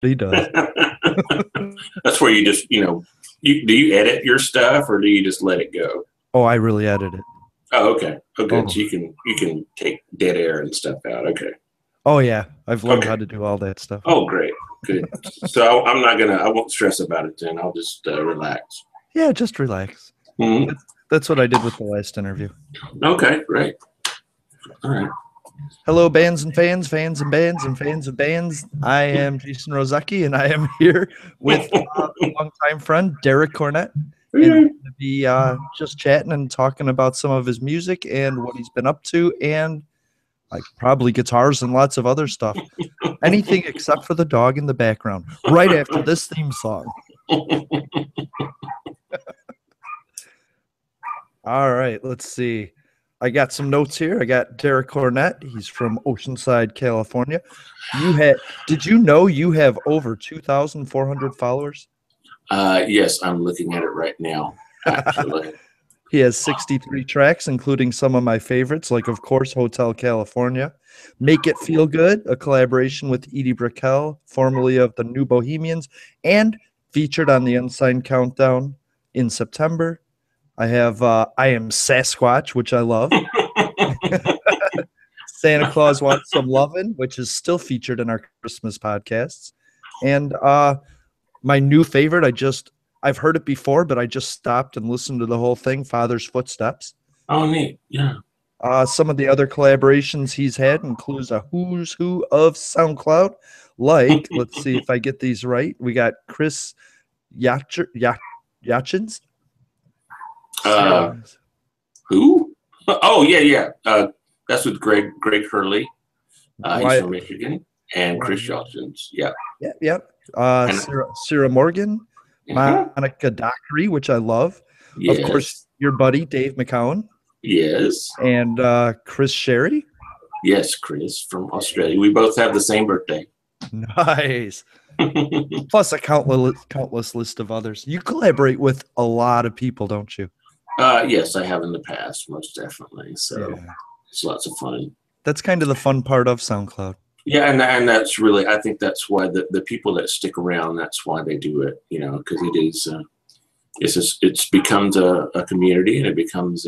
He does. That's where you just, do you edit your stuff or do you just let it go? Oh, I really edit it. Oh, okay. Oh, good. Oh. So you can take dead air and stuff out. Okay. Oh yeah, I've learned how to do all that stuff. Oh, great. Good. So I won't stress about it then. I'll just relax. Yeah, just relax. Mm-hmm. That's what I did with the last interview. Okay, great. All right. Hello, bands and fans, fans and bands, and fans of bands. I am Jason Rozecki, and I am here with a longtime friend, Derek Cornett. And we're going to be just chatting and talking about some of his music and what he's been up to, and like probably guitars and lots of other stuff. Anything except for the dog in the background, right after this theme song. All right, let's see. I got some notes here. I got Derek Cornett. He's from Oceanside, California. Did you know you have over 2,400 followers? Yes, I'm looking at it right now, actually. He has 63 tracks, including some of my favorites, like, of course, Hotel California, Make It Feel Good, a collaboration with Edie Brickell, formerly of the New Bohemians, and featured on the Unsigned Countdown in September. I have I Am Sasquatch, which I love. Santa Claus Wants Some Lovin', which is still featured in our Christmas podcasts. And my new favorite, I've heard it before, but I just stopped and listened to the whole thing, Father's Footsteps. Oh, neat. Yeah. Some of the other collaborations he's had includes a who's who of SoundCloud. Like, let's see if I get these right. We got Chris Yachins. Who? Oh, yeah. That's with Greg Hurley. He's from Michigan. And Chris Yachins. Yeah. Yep. Sarah Morgan. Monica Dockery, which I love. Yes. Of course, your buddy, Dave McCowan. Yes. And Chris Sherry. Yes, Chris from Australia. We both have the same birthday. Nice. Plus a countless list of others. You collaborate with a lot of people, don't you? Yes, I have in the past, most definitely. So It's lots of fun. That's kind of the fun part of SoundCloud. Yeah, and that's really, I think that's why the people that stick around, that's why they do it, because it is, it's becomes a community, and it becomes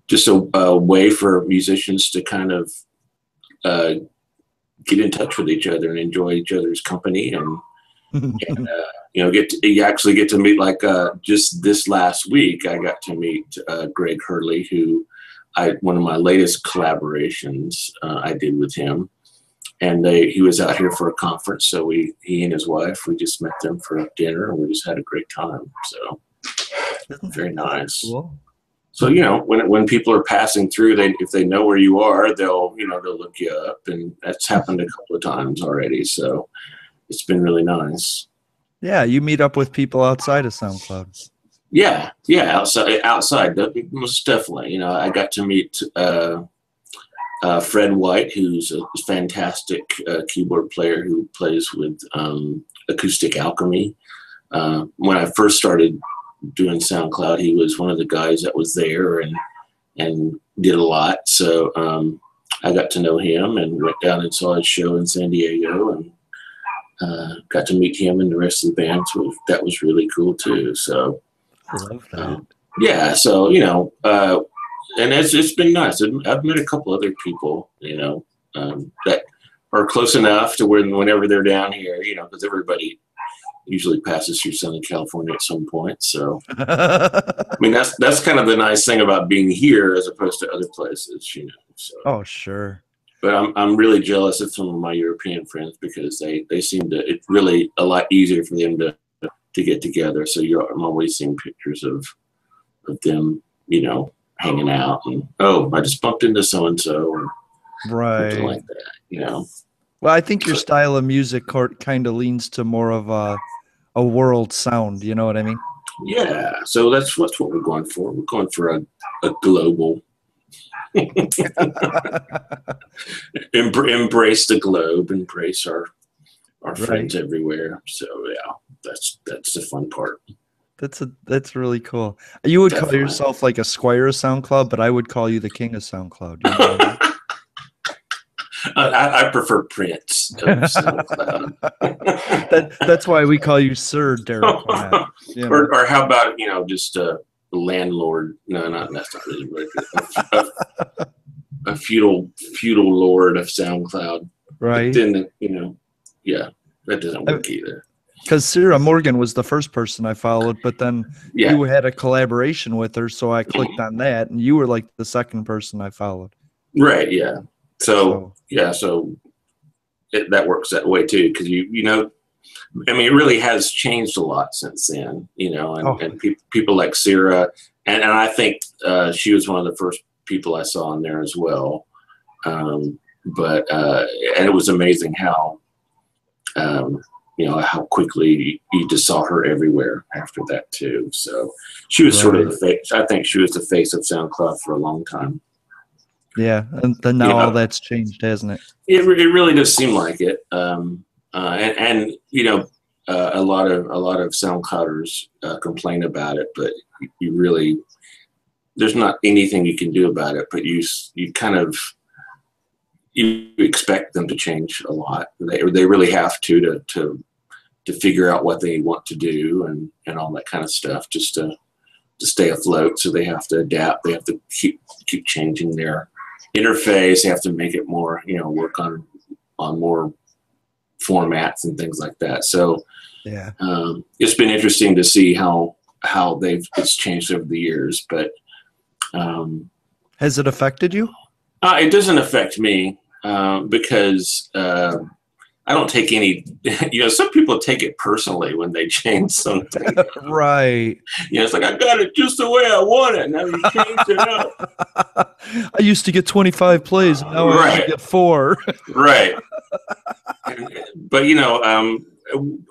just a way for musicians to kind of get in touch with each other and enjoy each other's company, and you actually get to meet, like just this last week, I got to meet Greg Hurley, who one of my latest collaborations I did with him, and he was out here for a conference. So he and his wife, we just met them for dinner, and we just had a great time. So very nice. Cool. So when people are passing through, if they know where you are, they'll look you up, and that's happened a couple of times already. So it's been really nice. Yeah, you meet up with people outside of SoundCloud. Yeah, outside, most definitely. I got to meet Fred White, who's a fantastic keyboard player who plays with Acoustic Alchemy. When I first started doing SoundCloud, he was one of the guys that was there and did a lot. So I got to know him and went down and saw his show in San Diego, and got to meet him and the rest of the band. So that was really cool too. So. I love that. Yeah, so and it's been nice. I've met a couple other people, that are close enough to whenever they're down here, because everybody usually passes through Southern California at some point. So, I mean, that's kind of the nice thing about being here as opposed to other places, So. Oh, sure. But I'm really jealous of some of my European friends, because they seem to. It's really a lot easier for them to get together. So I'm always seeing pictures of them, hanging out, and I just bumped into so and so, or something like that, Well, I think your style of music kind of leans to more of a world sound. You know what I mean? Yeah. So that's what we're going for. We're going for a global. Embrace the globe. Embrace our friends everywhere. So yeah, that's the fun part. That's really cool. You would call yourself like a squire of SoundCloud, but I would call you the king of SoundCloud. You know what I mean? I prefer Prince of SoundCloud. That's why we call you Sir Derek Cornett. You know? Or how about, just a landlord? No, that's not really right. A feudal lord of SoundCloud. Right. But then, yeah, that doesn't work either. Because Sarah Morgan was the first person I followed, but then you had a collaboration with her, so I clicked on that, and you were like the second person I followed. Right. Yeah. So that works that way too, because it really has changed a lot since then, and people like Sarah, and I think she was one of the first people I saw on there as well. But it was amazing how, how quickly you just saw her everywhere after that too. So she was sort of the face. I think she was the face of SoundCloud for a long time. Yeah, and then now all that's changed, hasn't it? It really does seem like it. A lot of SoundClouders complain about it, but there's not anything you can do about it. But you expect them to change a lot. They really have to figure out what they want to do and all that kind of stuff, just to stay afloat. So they have to adapt. They have to keep changing their interface. They have to make it more, work on more formats and things like that. So it's been interesting to see how it's changed over the years. But has it affected you? It doesn't affect me because I don't take any. Some people take it personally when they change something. Right. It's like, I got it just the way I want it. Now you changed it up. I used to get 25 plays, and now I only get 4. Right. But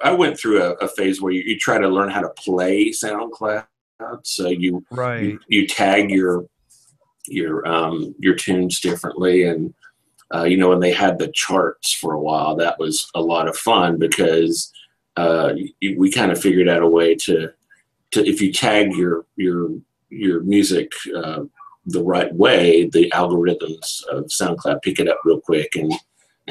I went through a phase where you try to learn how to play SoundCloud. So you tag your tunes differently, and when they had the charts for a while, that was a lot of fun because we kind of figured out a way to if you tag your music the right way, the algorithms of SoundCloud pick it up real quick, and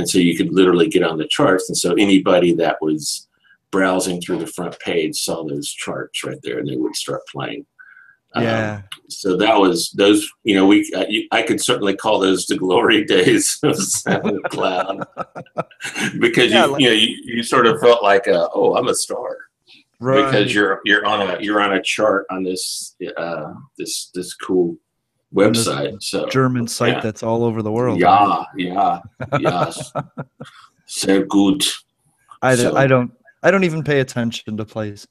so you could literally get on the charts. And so anybody that was browsing through the front page saw those charts right there, and they would start playing. So that was those. I could certainly call those the glory days of SoundCloud because you sort of felt like I'm a star, right? Because you're on a chart on this this cool website, so German site that's all over the world. Yes, so good. I don't even pay attention to plays.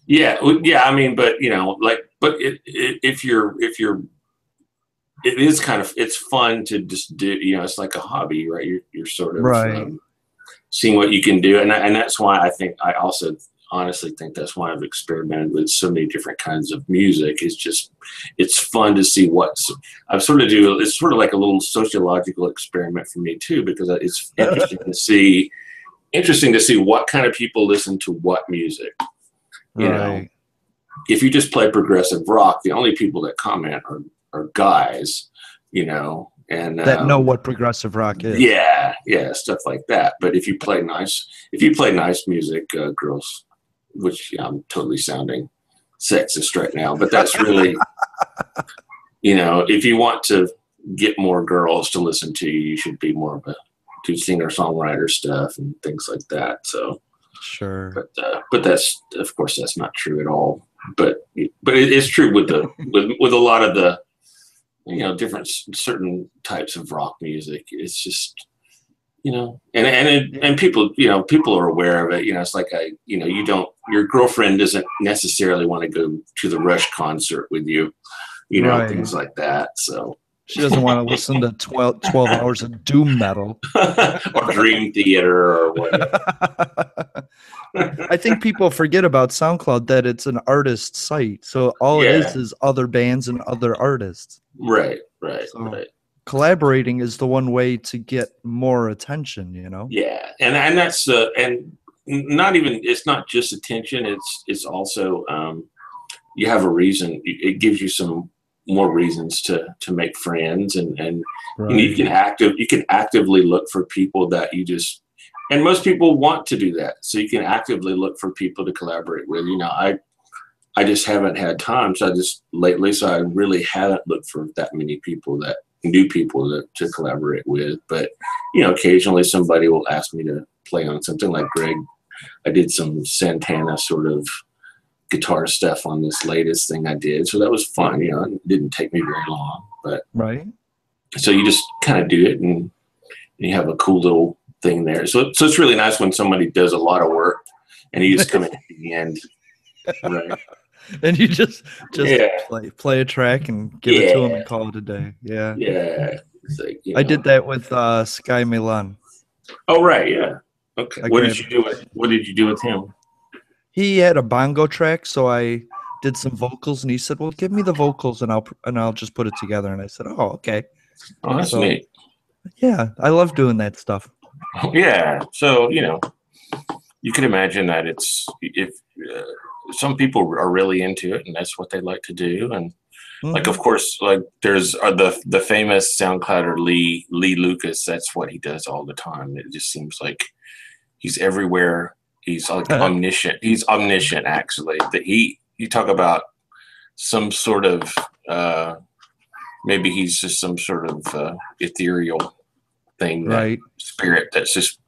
Yeah. I mean, but if you're, it is kind of, it's fun to just do. It's like a hobby, right? You're sort of seeing what you can do, and that's why I think I also honestly think that's why I've experimented with so many different kinds of music. It's fun to see it's sort of like a little sociological experiment for me too, because it's interesting to see what kind of people listen to what music. If you just play progressive rock, the only people that comment are guys, and that know what progressive rock is. Yeah, stuff like that. But if you play nice music, girls, which I'm totally sounding sexist right now, but that's really, if you want to get more girls to listen to you, you should be more of do singer-songwriter stuff and things like that. So sure, but that's, of course, that's not true at all. But it is true with a lot of the different certain types of rock music. It's just and people people are aware of it. It's like your girlfriend doesn't necessarily want to go to the Rush concert with you, things like that. So she doesn't want to listen to 12 hours of doom metal or Dream Theater or whatever. I think people forget about SoundCloud that it's an artist site. So all it is other bands and other artists. Right. Collaborating is the one way to get more attention, Yeah. And that's and not even, it's not just attention. It's also, you have a reason. It gives you some more reasons to make friends, and Right. you can actively look for people that you just, and most people want to do that, so you can actively look for people to collaborate with. I just haven't had time, so I really haven't looked for that many people, that new people to collaborate with. But occasionally somebody will ask me to play on something. Like Greg, I did some Santana sort of guitar stuff on this latest thing I did, so that was fun. It didn't take me very long, but Right. so you just kind of do it, and you have a cool little thing there. So it's really nice when somebody does a lot of work and you just come in at the end, right? And you just Yeah. play a track and give it to them and call it a day. Yeah. Yeah. It's like, I did that with Sky Milan. Oh, right. Yeah. Okay. What did you do with him? He had a bongo track, so I did some vocals, and he said, "Well, give me the vocals, and I'll just put it together." And I said, "Oh, okay." Oh, that's neat. Yeah, I love doing that stuff. Yeah. So you can imagine that if some people are really into it, and that's what they like to do, and like, of course, like there's the famous SoundClouder Lee Lucas. That's what he does all the time. It just seems like he's everywhere. He's like omniscient. He's omniscient, actually. That you talk about some sort of maybe he's just some sort of ethereal thing, right? Spirit that's just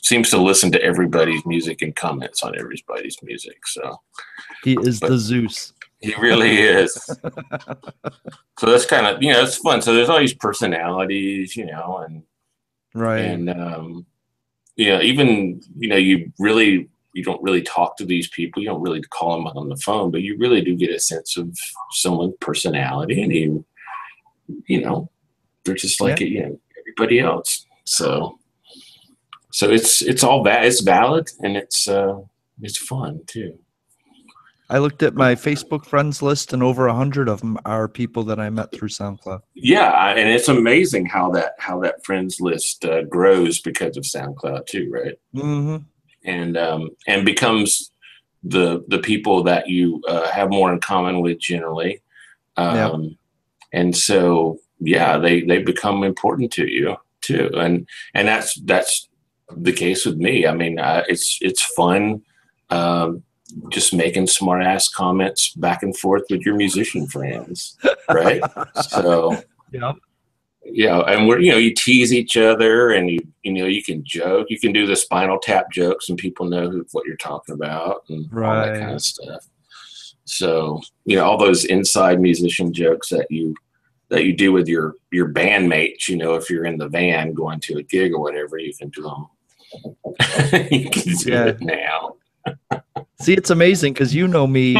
seems to listen to everybody's music and comments on everybody's music. So he is the Zeus. He really is. So that's kind of it's fun. So there's all these personalities, and right, and even you don't really talk to these people. You don't really call them on the phone, but you really do get a sense of someone's personality, and they're just like everybody else. So it's all that. It's valid, and it's fun too. I looked at my Facebook friends list, and over 100 of them are people that I met through SoundCloud. Yeah, and it's amazing how that friends list grows because of SoundCloud too, right? Mm-hmm. And becomes the people that you have more in common with generally, and so they become important to you too, and that's the case with me. I mean, it's fun. Just making smart ass comments back and forth with your musician friends, right? So and we're you tease each other, and you can joke, you can do the Spinal Tap jokes, and people know what you're talking about, and all that kind of stuff. So all those inside musician jokes that you do with your bandmates. If you're in the van going to a gig or whatever, you can do them. You can do it now. See, it's amazing because you know me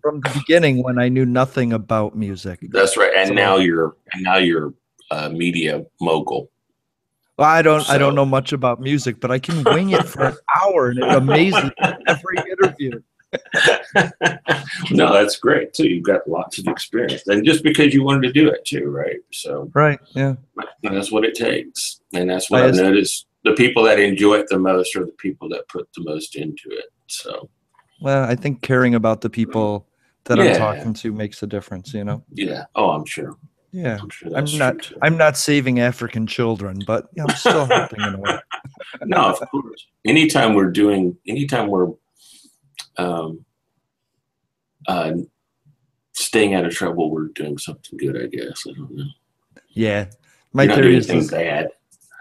from the beginning when I knew nothing about music. That's right, and now you're a media mogul. Well, I don't know much about music, but I can wing it for an hour, and it amazes me every interview. No, that's great too. You've got lots of experience, and just because you wanted to do it too, right? So yeah, and that's what it takes, and that's what I've noticed. The people that enjoy it the most are the people that put the most into it. So, well, I think caring about the people that I'm talking to makes a difference. Yeah. Oh, I'm sure. Yeah. I'm not saving African children, but I'm still helping in a way. No, of course. Anytime we're staying out of trouble, we're doing something good, I guess. I don't know. Yeah. My theory is bad.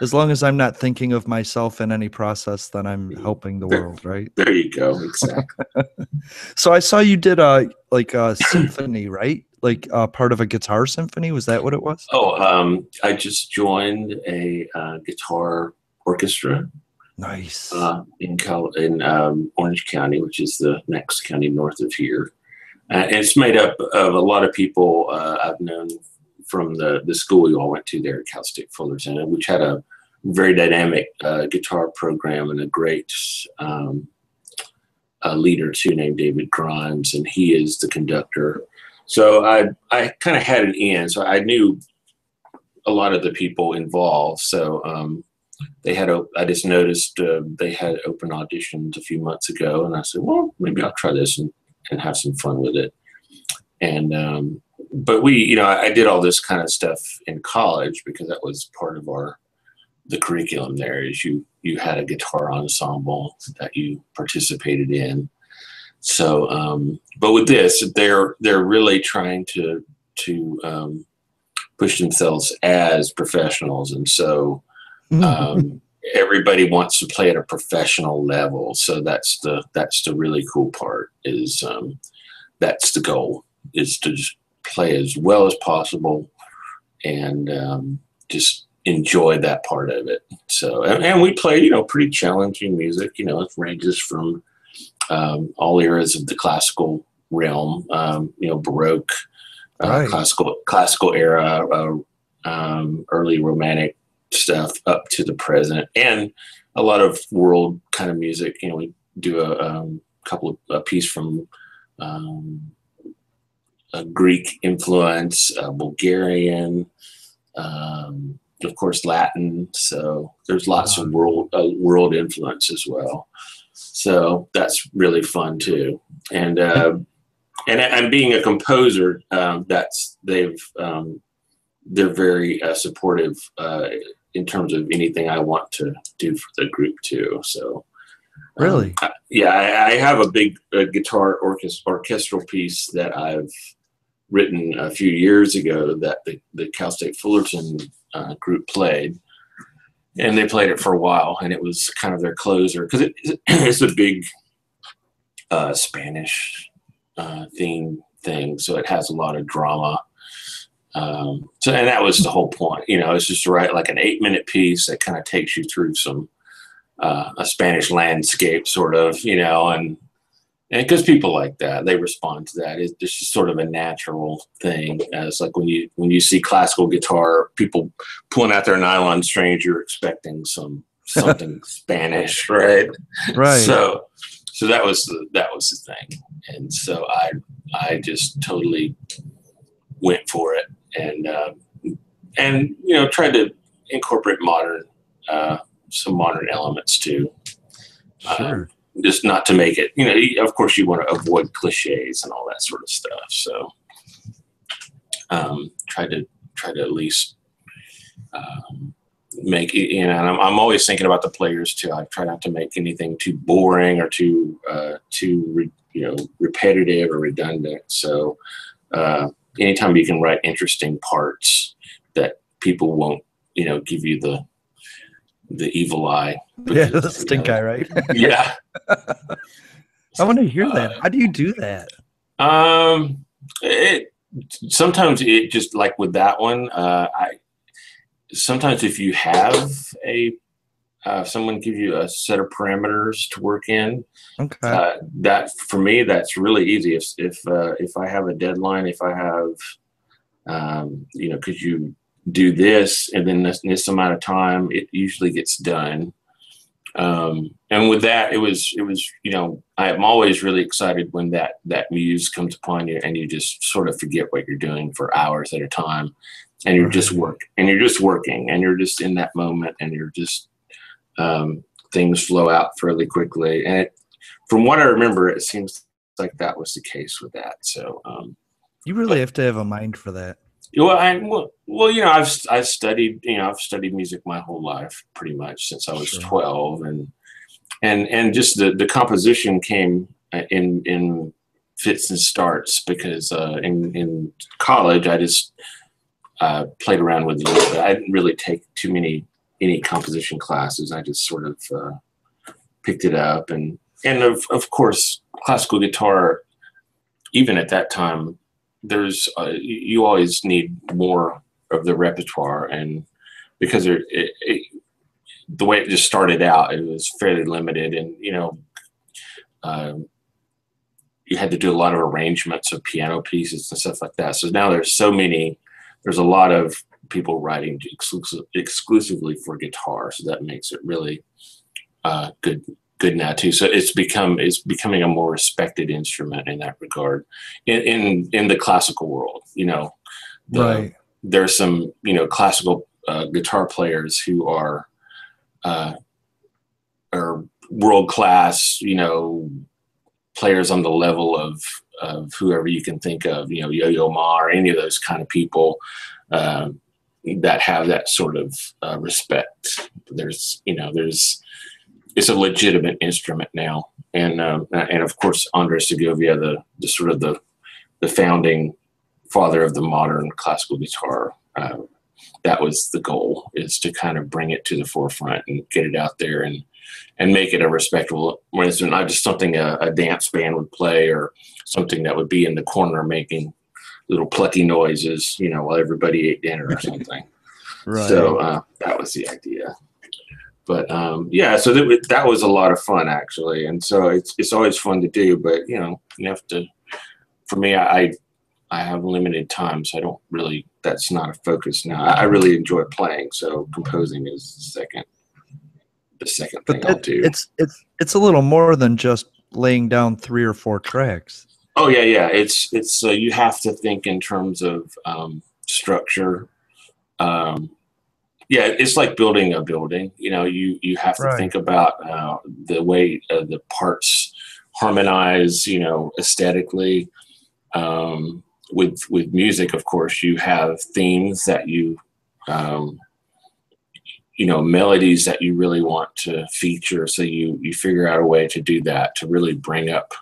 As long as I'm not thinking of myself in any process, then I'm helping the world, right? There you go. Exactly. So I saw you did a symphony, right? Like part of a guitar symphony. Was that what it was? Oh, I just joined a guitar orchestra. Nice. In Orange County, which is the next county north of here. And it's made up of a lot of people I've known from the school we all went to there at Cal State Fullerton, which had a very dynamic guitar program and a great leader too, named David Grimes, and he is the conductor. So I kind of had an in, so I knew a lot of the people involved. So I just noticed they had open auditions a few months ago, and I said, well, maybe I'll try this and have some fun with it. And but I did all this kind of stuff in college because that was part of the curriculum there. Is you had a guitar ensemble that you participated in. So, but with this, they're really trying to push themselves as professionals, and so everybody wants to play at a professional level. So that's the really cool part. Is that's the goal, is to just play as well as possible and just enjoy that part of it. So, and we play, pretty challenging music. It ranges from all eras of the classical realm, Baroque, Right. classical era, early Romantic stuff up to the present, and a lot of world kind of music. We do a piece from a Greek influence, Bulgarian, of course, Latin. So there's lots of world influence as well. So that's really fun too. And being a composer, they're very supportive in terms of anything I want to do for the group too. So Really, I have a big guitar orchestral piece that I've written a few years ago that the Cal State Fullerton group played, and they played it for a while, and it was kind of their closer because it's a big Spanish theme thing, so it has a lot of drama. And that was the whole point. It's just to write like an 8-minute piece that kind of takes you through some a Spanish landscape, sort of, and because people like that, they respond to that. It's just sort of a natural thing. It's like when you see classical guitar, people pulling out their nylon strings, you're expecting something Spanish, right? right. So that was the thing, and so I just totally went for it, and tried to incorporate some modern elements too. Sure. Just not to make it, of course you want to avoid cliches and all that sort of stuff. So try to at least make it, and I'm always thinking about the players too. I try not to make anything too boring or too repetitive or redundant. So anytime you can write interesting parts that people won't, give you the evil eye. Yeah, the stink eye, right? Yeah. I want to hear that. How do you do that? Sometimes it just, like with that one, sometimes if you have someone give you a set of parameters to work in, Okay. that for me, that's really easy. If I have a deadline, if I have, could you do this, and then this amount of time, it usually gets done. And with that, it was, I'm always really excited when that muse comes upon you and you just sort of forget what you're doing for hours at a time, and you're just working, and you're just in that moment, and you're just, things flow out fairly quickly. And from what I remember, it seems like that was the case with that. So, you really have to have a mind for that. I've studied music my whole life, pretty much since I was 12, and just the composition came in fits and starts, because in college I just played around with it a little bit. I didn't really take any composition classes. I just sort of picked it up, and of course classical guitar, even at that time, there's you always need more of the repertoire, and because the way it just started out, it was fairly limited, and you had to do a lot of arrangements of piano pieces and stuff like that. So now there's a lot of people writing exclusively for guitar, so that makes it really good now too. So it's becoming a more respected instrument in that regard in the classical world. Right. There's some classical guitar players who are world class, players on the level of whoever you can think of, Yo-Yo Ma or any of those kind of people that have that sort of respect. It's a legitimate instrument now, and of course Andres Segovia, the sort of the founding father of the modern classical guitar. That was the goal, is to kind of bring it to the forefront and get it out there and make it a respectable instrument, not just something a dance band would play or something that would be in the corner making little plucky noises, while everybody ate dinner or something. Right. So that was the idea. But so that was a lot of fun, actually. And so it's always fun to do, but you have to. For me, I have limited time, so I don't really. That's not a focus now. I really enjoy playing, so composing is the second thing I'll do. It's a little more than just laying down 3 or 4 tracks. Oh yeah. It's you have to think in terms of structure. It's like building a building. You have to think about the way the parts harmonize. Aesthetically. With music, of course, you have themes that you melodies that you really want to feature. So you figure out a way to do that, to really bring up,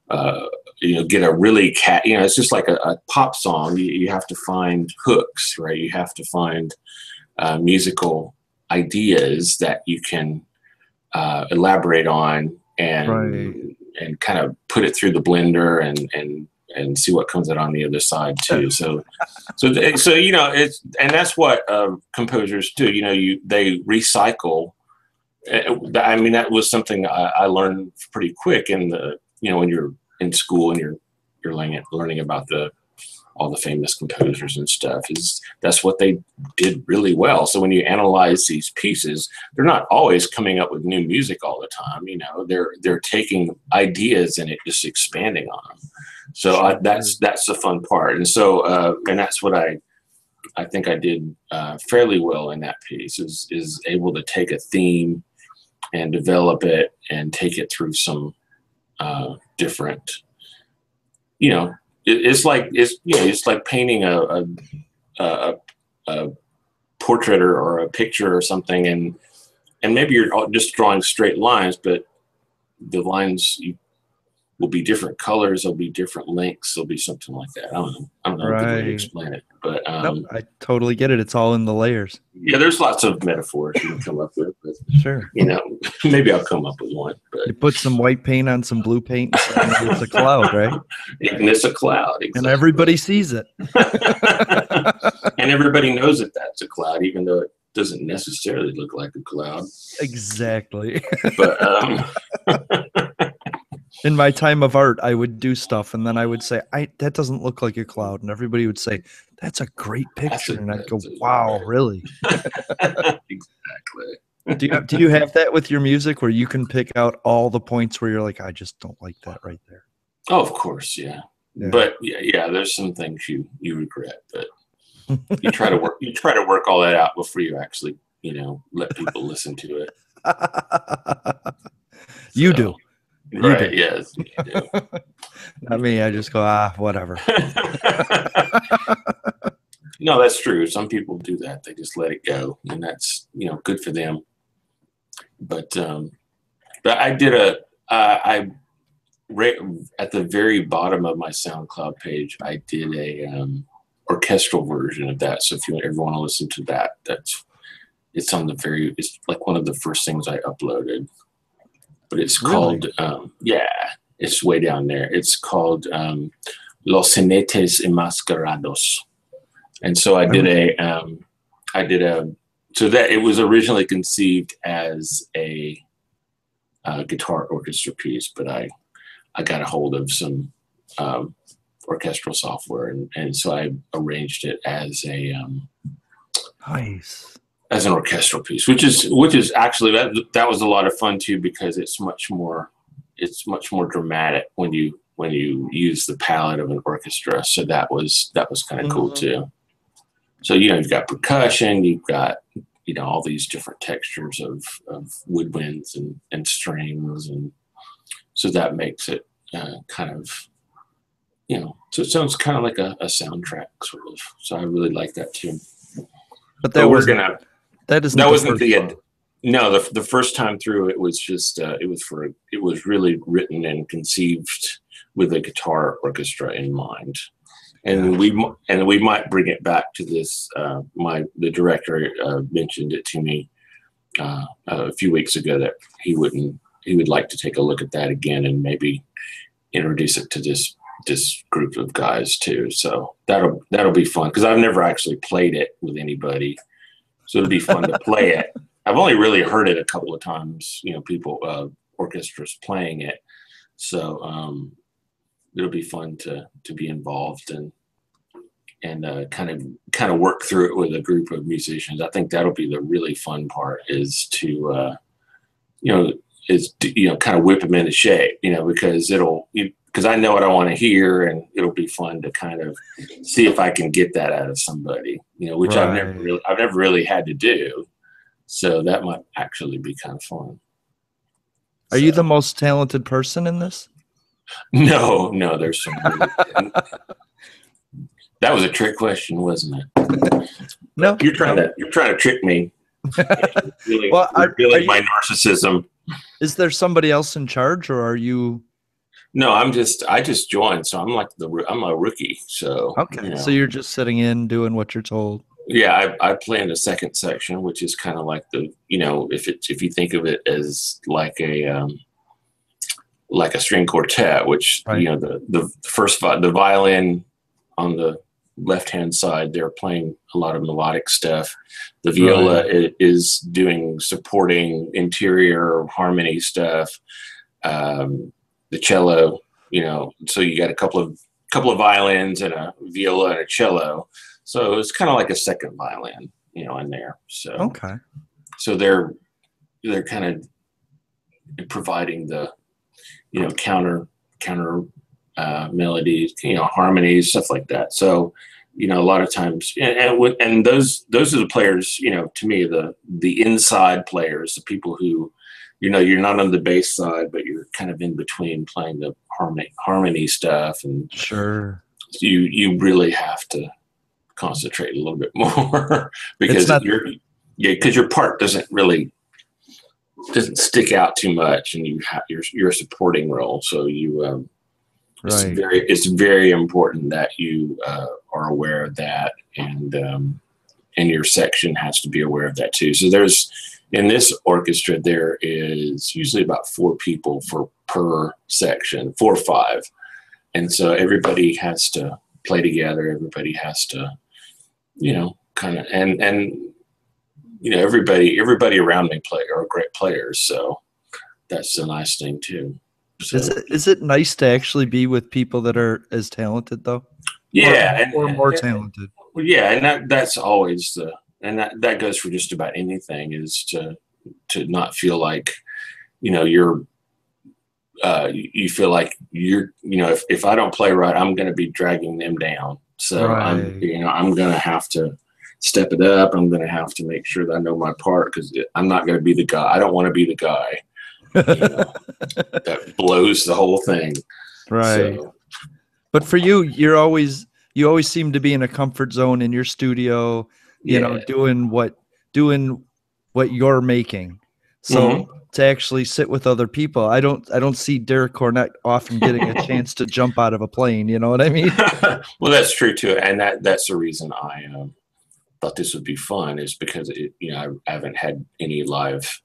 get a really it's just like a pop song. You have to find hooks, right? You have to find musical ideas that you can elaborate on and kind of put it through the blender and see what comes out on the other side too. So it's, and that's what composers do. They recycle. I mean, that was something I learned pretty quick in the when you're in school and you're learning about all the famous composers and stuff. That's what they did really well. So when you analyze these pieces, they're not always coming up with new music all the time. They're taking ideas and just expanding on them. So that's the fun part. And so and that's what I think I did fairly well in that piece, is able to take a theme and develop it and take it through some different, it's like painting a portrait or a picture or something, and maybe you're just drawing straight lines, but the lines will be different colors, there'll be different lengths, there'll be something like that. I don't know a good way to explain it, but no, I totally get it. It's all in the layers. Yeah, there's lots of metaphors you can come up with, but sure, maybe I'll come up with one. But you put some white paint on some blue paint, and it's a cloud, right? And it's a cloud, exactly. And everybody sees it. And everybody knows that that's a cloud, even though it doesn't necessarily look like a cloud. Exactly. But in my time of art, I would do stuff, and then I would say, that doesn't look like a cloud. And everybody would say, that's a great picture. And I'd go, wow, really? Exactly. Do you have that with your music, where you can pick out all the points where you're like, I just don't like that right there? Oh, of course, yeah. But yeah, there's some things you regret, but you try to work all that out before you actually, let people listen to it. You do. Right, yes. You do. Not me. I just go, whatever. No, that's true. Some people do that. They just let it go, and that's, good for them. But I did at the very bottom of my SoundCloud page, I did a orchestral version of that. So if you ever want to listen to that, it's like one of the first things I uploaded. But it's called, it's way down there. It's called Los Jinetes Enmascarados. And so so that it was originally conceived as a guitar orchestra piece, but I got a hold of some orchestral software, and so I arranged it as as an orchestral piece, which is actually that was a lot of fun too, because it's much more dramatic when you use the palette of an orchestra. So that was kind of cool too. So you've got percussion, you've got all these different textures of woodwinds and strings, and so that makes it kind of, so it sounds kind of like a soundtrack sort of. So I really like that too. But that wasn't the end. No, the first time through, it was just it was really written and conceived with a guitar orchestra in mind, and we might bring it back to this. The director mentioned it to me a few weeks ago that he would like to take a look at that again and maybe introduce it to this group of guys too. So that'll be fun, because I've never actually played it with anybody, so it'll be fun to play it. I've only really heard it a couple of times, people, orchestras playing it. So it'll be fun to be involved and kind of work through it with a group of musicians. I think that'll be the really fun part, is to kind of whip them into shape, because I know what I want to hear, and it'll be fun to kind of see if I can get that out of somebody, which I've never really had to do. So that might actually be kind of fun. Are you the most talented person in this? No, there's some. That was a trick question, wasn't it? No, you're trying to trick me. Really, well, really my narcissism. Is there somebody else in charge, or are you? No, I just joined, so I'm a rookie. So okay, so you're just sitting in doing what you're told. Yeah, I play in the second section, which is kind of like if you think of it as like a string quartet, which right. the violin on the left hand side, they're playing a lot of melodic stuff. The viola is doing supporting interior harmony stuff. The cello, so you got a couple of violins and a viola and a cello. So it's kind of like a second violin, in there. So okay. So they're kind of providing the, counter melodies, harmonies, stuff like that. So, a lot of times, and those are the players, to me, the inside players, the people who, you're not on the bass side, but you're kind of in between playing the harmony stuff, and sure, you really have to concentrate a little bit more because your part doesn't stick out too much, and you're a supporting role. So it's very important that you are aware of that, and your section has to be aware of that too. So in this orchestra, there is usually about 4 people per section, 4 or 5. And so everybody has to play together. Everybody has to, kind of, and everybody around me are great players. So that's the nice thing too. So, is it nice to actually be with people that are as talented though? Yeah. Or more talented. Well, yeah. And that's always and that goes for just about anything, is to not feel like, you're, you feel like you're, if I don't play right, I'm going to be dragging them down. So I'm going to have to step it up. I'm going to have to make sure that I know my part, because I'm not going to be the guy. I don't want to be the guy that blows the whole thing. Right. So, but for you, you always seem to be in a comfort zone in your studio, doing what you're making. So to actually sit with other people, I don't see Derek Cornett often getting a chance to jump out of a plane. You know what I mean? Well, that's true too, and that's the reason I thought this would be fun, is because I haven't had any live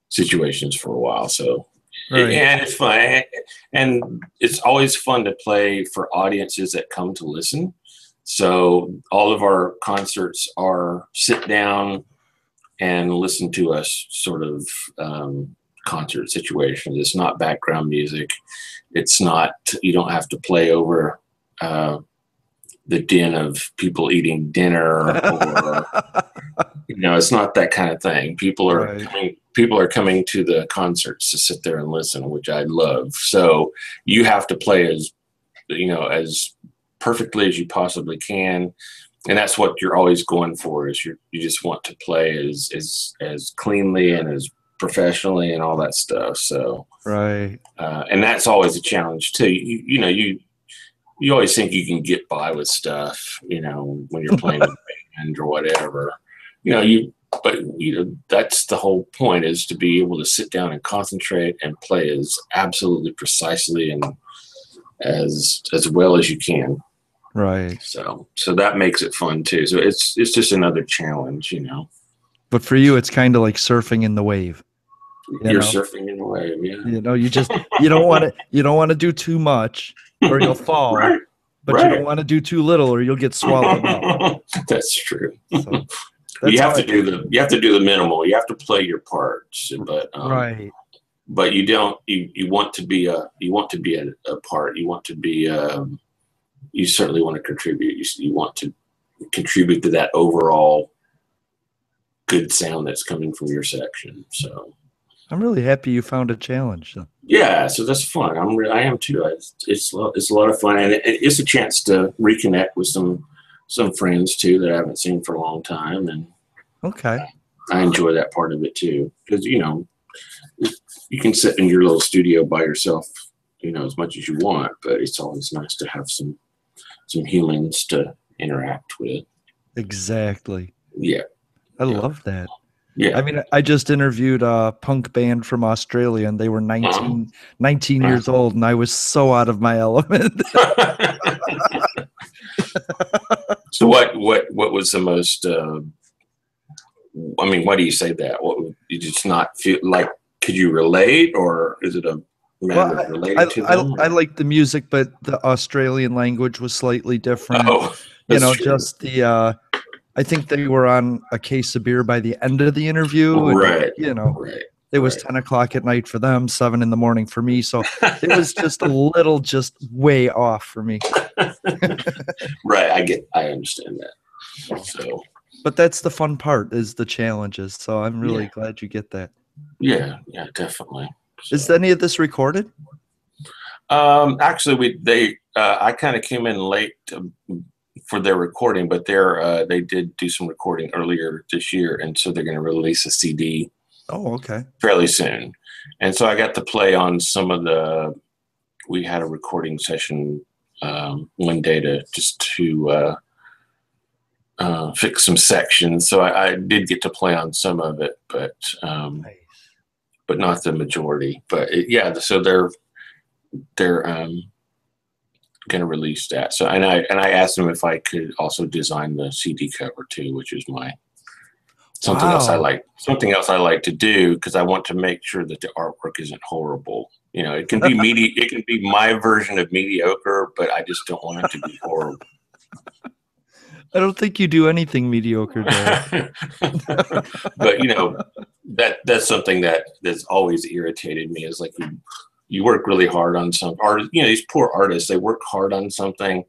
situations for a while, so and it's fun, and it's always fun to play for audiences that come to listen. So all of our concerts are sit down and listen to us sort of concert situations. It's not background music. It's not, you don't have to play over the din of people eating dinner, or it's not that kind of thing. People are coming to the concerts to sit there and listen, which I love. So you have to play as perfectly as you possibly can. And that's what you're always going for, is you just want to play as cleanly and as professionally and all that stuff. So Right. and that's always a challenge too. You always think you can get by with stuff, when you're playing with band or whatever, but that's the whole point, is to be able to sit down and concentrate and play as absolutely precisely and as well as you can. Right. So that makes it fun too. So it's just another challenge, But for you, it's kind of like surfing in the wave. You're surfing in the wave, yeah. You don't want to do too much or you'll fall. Right. But you don't want to do too little or you'll get swallowed up. That's true. So you have to do the minimal. You have to play your parts, but right. But you don't. You want to be a part. You want to be. You certainly want to contribute. You want to contribute to that overall good sound that's coming from your section. So I'm really happy you found a challenge. Yeah, so that's fun. I am too. It's a lot of fun, and it's a chance to reconnect with some friends too that I haven't seen for a long time, and okay, I enjoy that part of it too, because you can sit in your little studio by yourself, as much as you want, but it's always nice to have some humans to interact with. Exactly. Yeah, I love that. Yeah. I mean, I just interviewed a punk band from Australia, and they were 19 years old, and I was so out of my element. So what was the most, why do you say that? What, you just not feel like, could you relate, or is it a matter of relating to them? I like the music, but the Australian language was slightly different. Oh, that's true. Just the, I think they were on a case of beer by the end of the interview. And, right. It was 10 o'clock at night for them, 7 in the morning for me. So it was just a little, just way off for me. Right. I understand that. So, but that's the fun part, is the challenges. So I'm really glad you get that. Yeah, definitely. So. Is any of this recorded? Actually, I kind of came in late for their recording, but they did do some recording earlier this year, and so they're going to release a CD. Oh, okay. Fairly soon, and so I got to play on some of we had a recording session one day to fix some sections, so I did get to play on some of it, but nice. But not the majority. But so they're going to release that. So and I asked them if I could also design the CD cover too, which is something else I like to do, because I want to make sure that the artwork isn't horrible. It can be it can be my version of mediocre, but I just don't want it to be horrible. I don't think you do anything mediocre, Derek. But that's something that's always irritated me, is like you work really hard on some art. These poor artists, they work hard on something,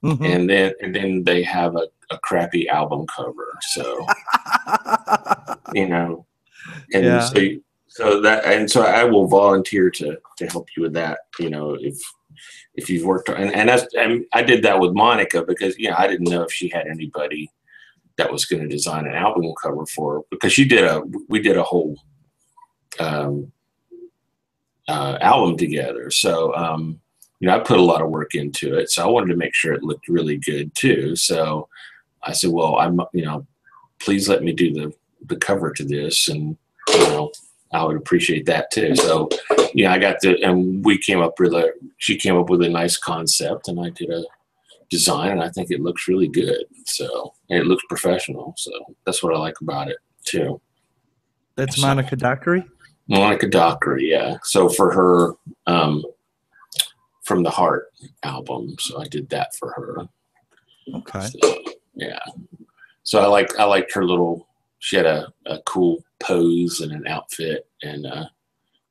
and then they have a crappy album cover. So so I will volunteer to help you with that. If you've worked on, and I did that with Monica, because I didn't know if she had anybody that was going to design an album cover for her, because we did a whole album together. So I put a lot of work into it, so I wanted to make sure it looked really good too. So I said, well, please let me do the cover to this, and I would appreciate that too. So I got and she came up with a nice concept, and I did a design, and I think it looks really good. So, and it looks professional. So that's what I like about it too. That's Monica Dockery? Monica Dockery, yeah. So for her, From the Heart album, so I did that for her. Okay. So, yeah. So I liked her little. She had a cool pose and an outfit, and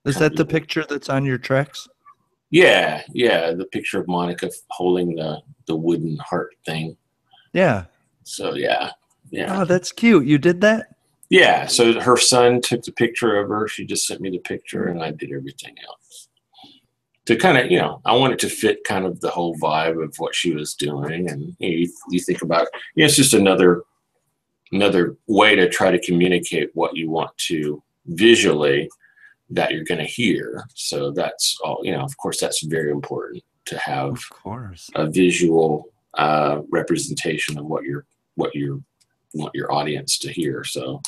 is that the picture that's on your tracks? Yeah, the picture of Monica holding the wooden heart thing. Yeah. So yeah. Oh, that's cute. You did that? Yeah. So her son took the picture of her. She just sent me the picture, and I did everything else to kind of, I wanted to fit kind of the whole vibe of what she was doing. And you think about, it's just another way to try to communicate what you want to visually that you're going to hear. So that's all, of course, that's very important to have Of course. a visual representation of what you want your audience to hear. So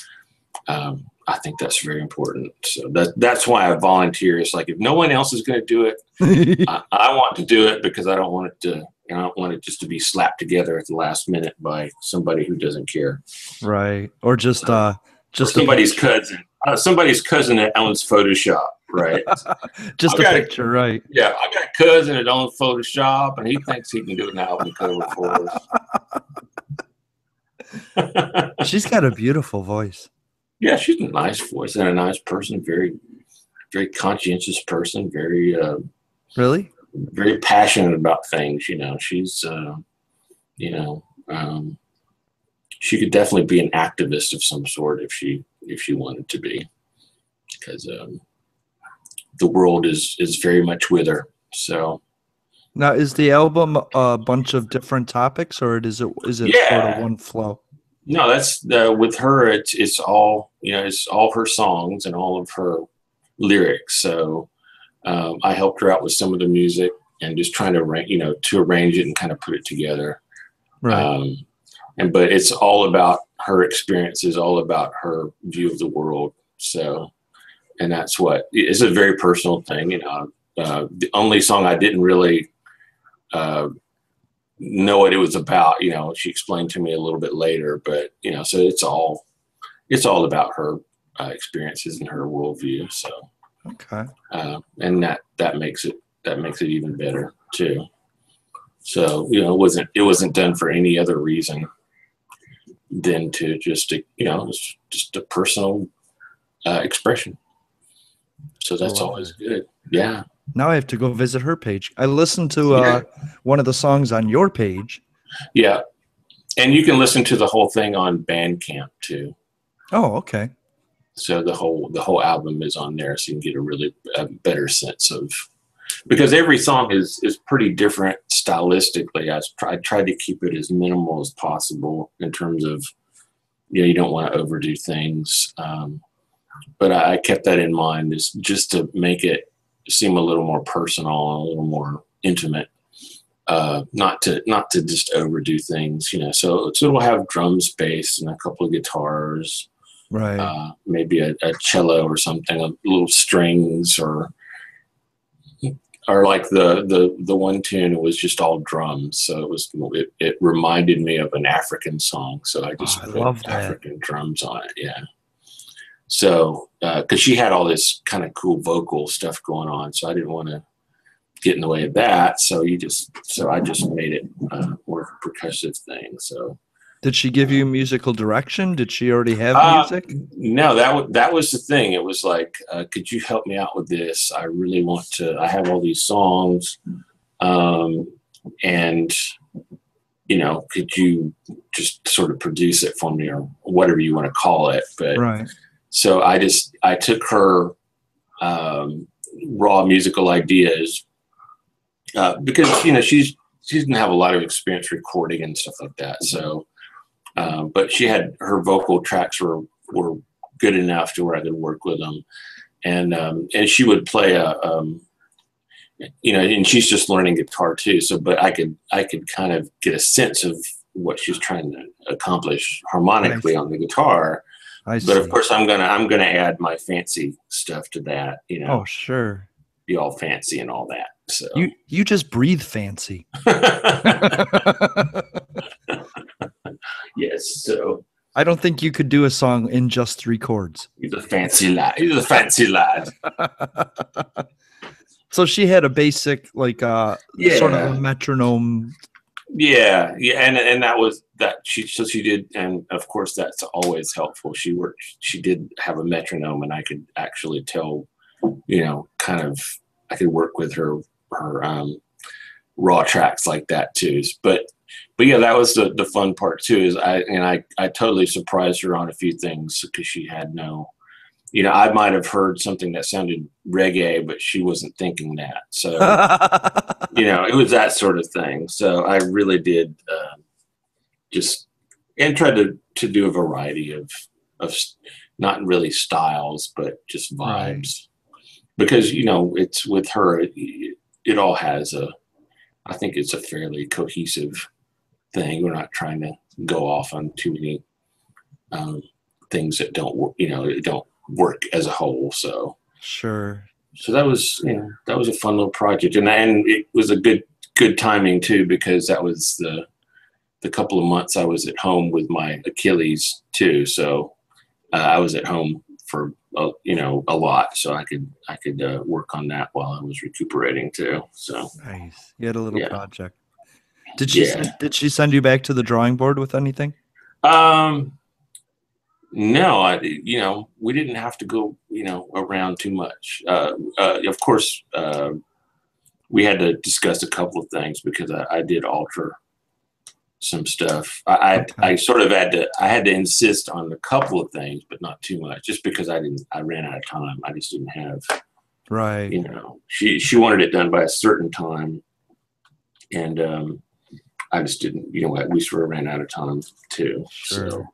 I think that's very important. So that's why I volunteer. It's like, if no one else is going to do it, I want to do it, because I don't want it just to be slapped together at the last minute by somebody who doesn't care. Right. Or just somebody's cousin. Somebody's cousin that owns Photoshop, right? Just a picture, right? Yeah, I got a cousin that owns Photoshop, and he thinks he can do an album cover for us. She's got a beautiful voice. Yeah, she's a nice voice and a nice person. Very, very conscientious person. Very, really, very passionate about things. She's, she could definitely be an activist of some sort if she wanted to be, because the world is very much with her. So now, is the album a bunch of different topics, or is it sort of one flow? No, that's with her. It's all it's all her songs and all of her lyrics. So I helped her out with some of the music and just trying to arrange it and kind of put it together. Right. But it's all about her experiences, all about her view of the world. So, and that's what it's a very personal thing. The only song I didn't really know what it was about, she explained to me a little bit later, but so it's all about her experiences and her worldview. So okay, and that makes it even better too. So it wasn't done for any other reason than to just it's just a personal expression. So that's always good. Yeah. Now I have to go visit her page. I listened to one of the songs on your page. Yeah. And you can listen to the whole thing on Bandcamp too. Oh, okay. So the whole album is on there, so you can get a better sense of, because every song is pretty different stylistically. I tried to keep it as minimal as possible in terms of, you don't want to overdo things. But I kept that in mind, is just to make it seem a little more personal and a little more intimate. Not to just overdo things, So it'll have drums, bass, and a couple of guitars, right? Maybe a cello or something, a little strings, or like the one tune, it was just all drums. So it reminded me of an African song. So I just put African drums on it. Yeah. So, because she had all this kind of cool vocal stuff going on, so I didn't want to get in the way of that. So I just made it more percussive thing. So, did she give you musical direction? Did she already have music? No, that was the thing. It was like, could you help me out with this? I really want to. I have all these songs, and could you just sort of produce it for me, or whatever you want to call it? But right. So I took her raw musical ideas, because she didn't have a lot of experience recording and stuff like that. So, but her vocal tracks were good enough to where I could work with them, and she would play and she's just learning guitar too. So, but I could kind of get a sense of what she's trying to accomplish harmonically on the guitar. But of course, I'm gonna add my fancy stuff to that. Oh, sure. Be all fancy and all that. So you just breathe fancy. Yes. So I don't think you could do a song in just 3 chords. He's a fancy lad. So she had a basic, like, sort of a metronome. Yeah, and that was that. She did, and of course that's always helpful. She did have a metronome, and I could actually tell, kind of, I could work with her raw tracks like that too. But yeah, that was the fun part too. Is I totally surprised her on a few things, because she had no. I might have heard something that sounded reggae, but she wasn't thinking that. So, it was that sort of thing. So I really did and tried to do a variety of not really styles, but just vibes. Right. Because, you know, it's with her, it all has I think it's a fairly cohesive thing. We're not trying to go off on too many things that don't work, you know, it don't work as a whole. So Sure. so that was, you know, that was a fun little project, and it was a good timing too, because that was the couple of months I was at home with my Achilles too. So I was at home for you know, a lot, so I could work on that while I was recuperating too. So Nice. You had a little yeah, project. Did yeah. did she send you back to the drawing board with anything? No, you know, we didn't have to go, you know, around too much. Of course, we had to discuss a couple of things because I did alter some stuff. I Okay. sort of I had to insist on a couple of things, but not too much, just because I ran out of time. I just didn't have, Right. you know, she wanted it done by a certain time, and I just didn't, you know, we sort of ran out of time too. Sure. So,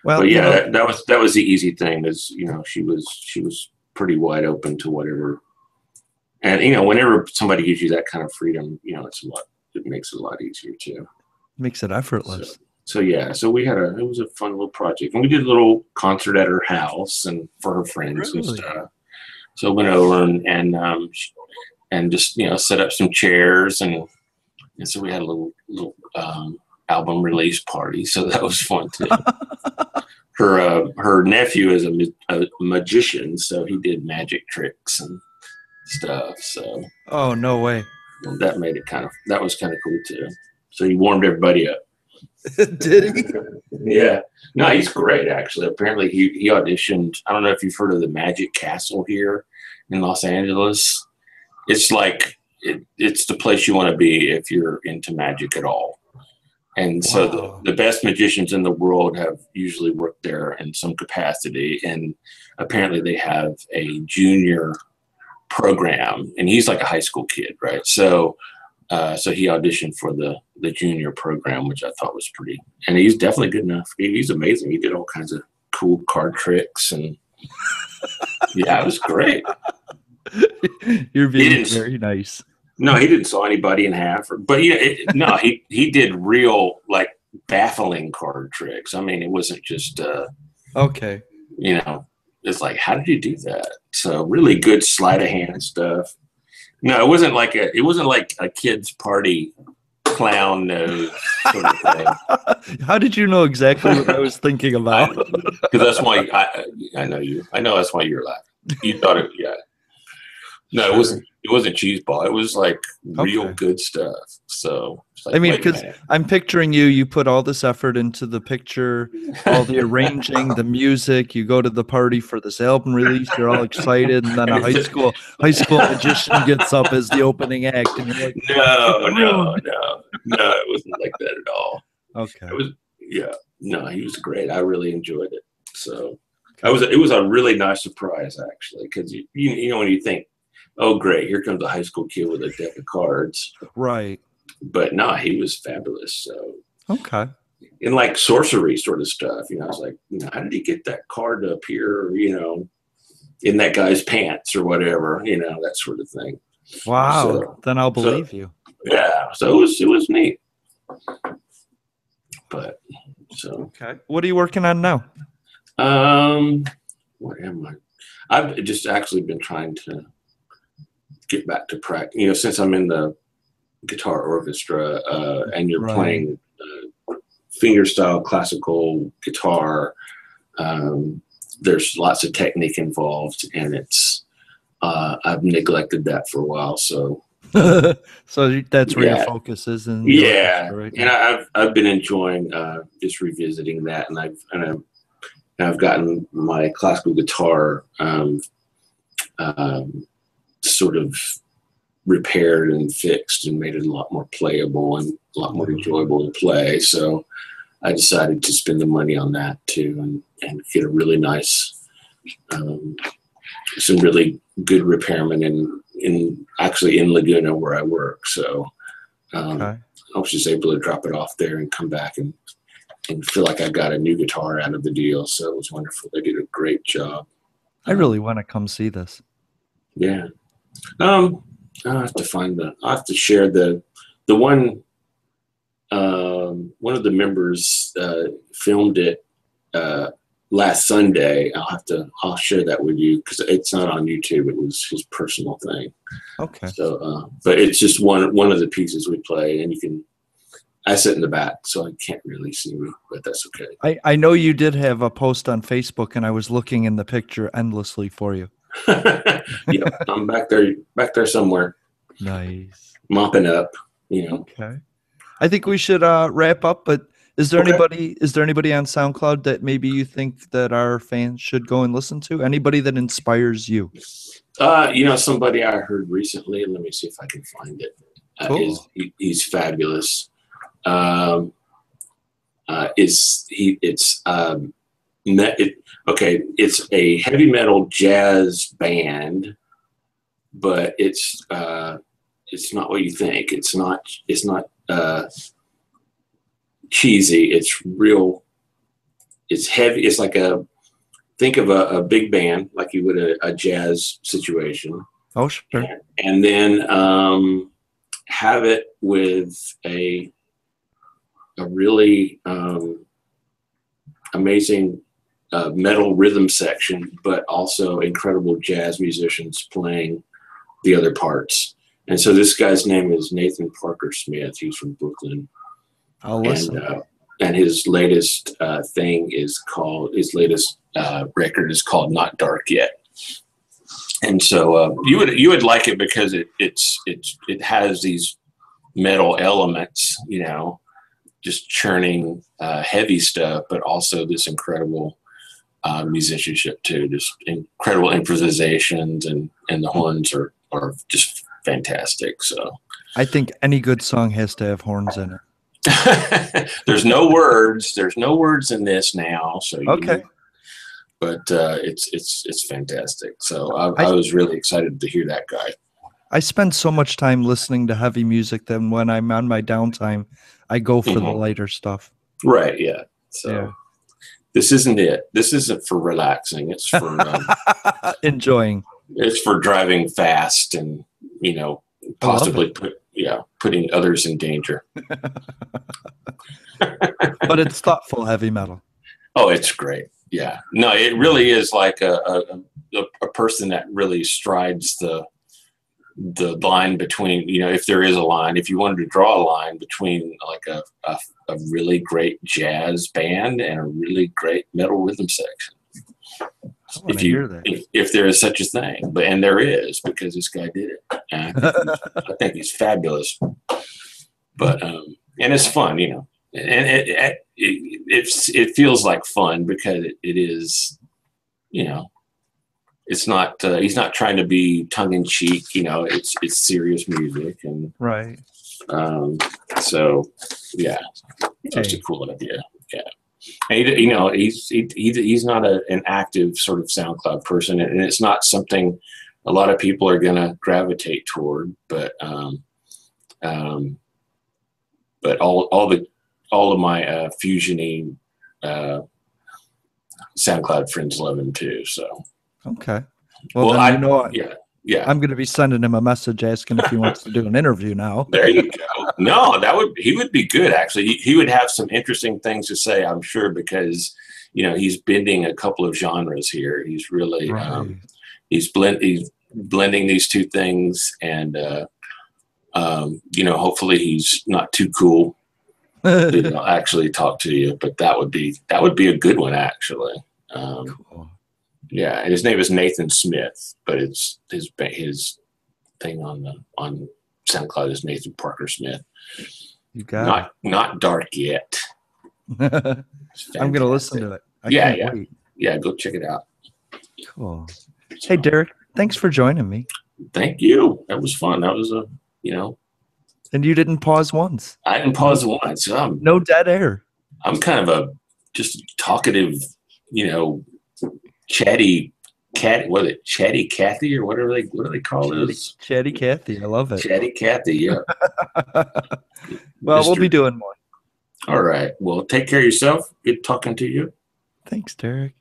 Well, but you know, yeah, that was the easy thing, is, you know, she was pretty wide open to whatever. And, you know, whenever somebody gives you that kind of freedom, you know, it makes it a lot easier too. makes it So, effortless. so yeah, so it was a fun little project, and we did a little concert at her house and for her friends and Really? stuff. So I went over and just, you know, set up some chairs, and so we had a little album release party. So that was fun too. Her nephew is a magician, so he did magic tricks and stuff. So Oh, no way. that made it that was kind of cool too. So he warmed everybody up. Did he? Yeah. No, he's great, actually. Apparently he auditioned. I don't know if you've heard of the Magic Castle here in Los Angeles. It's like it's the place you want to be if you're into magic at all. And so Wow. the best magicians in the world have usually worked there in some capacity. And apparently they have a junior program, and he's like a high school kid, right? So so he auditioned for the junior program, which I thought was pretty, and he's definitely good enough. He's amazing. He did all kinds of cool card tricks, and yeah, it was great. You're being very nice. No, he didn't saw anybody in half, but yeah, no, he did real, like, baffling card tricks. I mean, it wasn't just Okay. you know, it's like, how did you do that? So really good sleight of hand stuff. No, it wasn't like a kid's party clown nose sort of thing. How did you know exactly what I was thinking about? Because that's why I know you. I know that's why you're laughing. You thought it, yeah. No, Sure. it wasn't cheeseball. It was like real Okay. good stuff. So it's like, I mean, wait a because minute. I'm picturing you put all this effort into the picture, all the arranging, the music. You go to the party for this album release. You're all excited, and then a high school magician gets up as the opening act, and you're like, No, it wasn't like that at all. okay. It was, yeah, no, he was great. I really enjoyed it. So it was a really nice surprise, actually, because you know, when you think, oh great, here comes a high school kid with a deck of cards, Right. but no, he was fabulous. So Okay. in like sorcery sort of stuff, you know, I was like, you know, how did he get that card to appear, you know, in that guy's pants or whatever, you know, that sort of thing. Wow. So, Then I'll believe you. Yeah, so it was neat. But so Okay. What are you working on now? what am I? I've just actually been trying to get back to practice. You know, since I'm in the guitar orchestra, and you're Right. playing fingerstyle classical guitar, there's lots of technique involved, and it's I've neglected that for a while. So So that's where your yeah, focus is in the yeah, orchestra right and now. I've been enjoying just revisiting that, and I've gotten my classical guitar sort of repaired and fixed and made it a lot more playable and a lot more enjoyable to play. So I decided to spend the money on that too, and get a really nice, some really good repairmen actually in Laguna where I work. So Okay. I was just able to drop it off there and come back and and feel like I got a new guitar out of the deal. So it was wonderful. They did a great job. I really want to come see this. Yeah. I have to I have to share the one. One of the members filmed it last Sunday. I'll share that with you because it's not on YouTube. It was his personal thing. Okay. So, but it's just one of the pieces we play, and I sit in the back, so I can't really see me, but that's okay. I know you did have a post on Facebook, and I was looking in the picture endlessly for you. Yeah, I'm back there somewhere. Nice. Mopping up, Okay. I think we should wrap up, but is there anybody on SoundCloud that maybe you think that our fans should go and listen to? Anybody that inspires you? Somebody I heard recently, let me see if I can find it. Cool. He's fabulous. It's a heavy metal jazz band, but it's not what you think. It's not cheesy. It's real. It's heavy. It's like think of a big band, like you would a jazz situation. Oh, sure. And then have it with a really amazing metal rhythm section, but also incredible jazz musicians playing the other parts. And so this guy's name is Nathan Parker Smith. He's from Brooklyn. I'll listen. And his latest record is called Not Dark Yet. And so you would like it because it has these metal elements, just churning heavy stuff, but also this incredible musicianship too, just incredible improvisations, and the horns are just fantastic. So I think any good song has to have horns in it. There's no words in this now, so okay. But it's fantastic. So I was really excited to hear that guy. I spend so much time listening to heavy music that when I'm on my downtime, I go for the lighter stuff. Right. Yeah. So this isn't it. This isn't for relaxing. It's for enjoying. It's for driving fast and possibly putting others in danger. But it's thoughtful heavy metal. Oh, it's great. Yeah. No, it really is like a person that really strides the line between, if there is a line, if you wanted to draw a line between like a really great jazz band and a really great metal rhythm section. If there is such a thing, and there is, because this guy did it. And I think he's fabulous. But and it's fun, and it feels like fun because it is, it's not he's not trying to be tongue in cheek, it's serious music, and right. So yeah, just a cool idea. Yeah. And he's not an active sort of SoundCloud person, and it's not something a lot of people are going to gravitate toward. But all of my fusiony SoundCloud friends love him too. So okay, well then, yeah. I'm going to be sending him a message asking if he wants to do an interview now. There you go. No, he would be good, actually. He would have some interesting things to say, I'm sure, because, he's bending a couple of genres here. He's really, he's blending these two things, and, hopefully he's not too cool to actually talk to you, but that would be a good one, actually. Cool. Yeah, and his name is Nathan Smith, but it's his thing on SoundCloud is Nathan Parker Smith. You got not dark yet. I'm gonna listen to it. I can't wait. Yeah, go check it out. Cool. Hey, Derek, thanks for joining me. Thank you. That was fun. That was And you didn't pause once. I didn't pause once. No dead air. I'm kind of a just talkative, chatty cat. What is it? Chatty Cathy or whatever what do they call this? Chatty Cathy. I love it. Chatty Cathy. Yeah. Well, we'll be doing more. All right. Well, take care of yourself. Good talking to you. Thanks, Derek.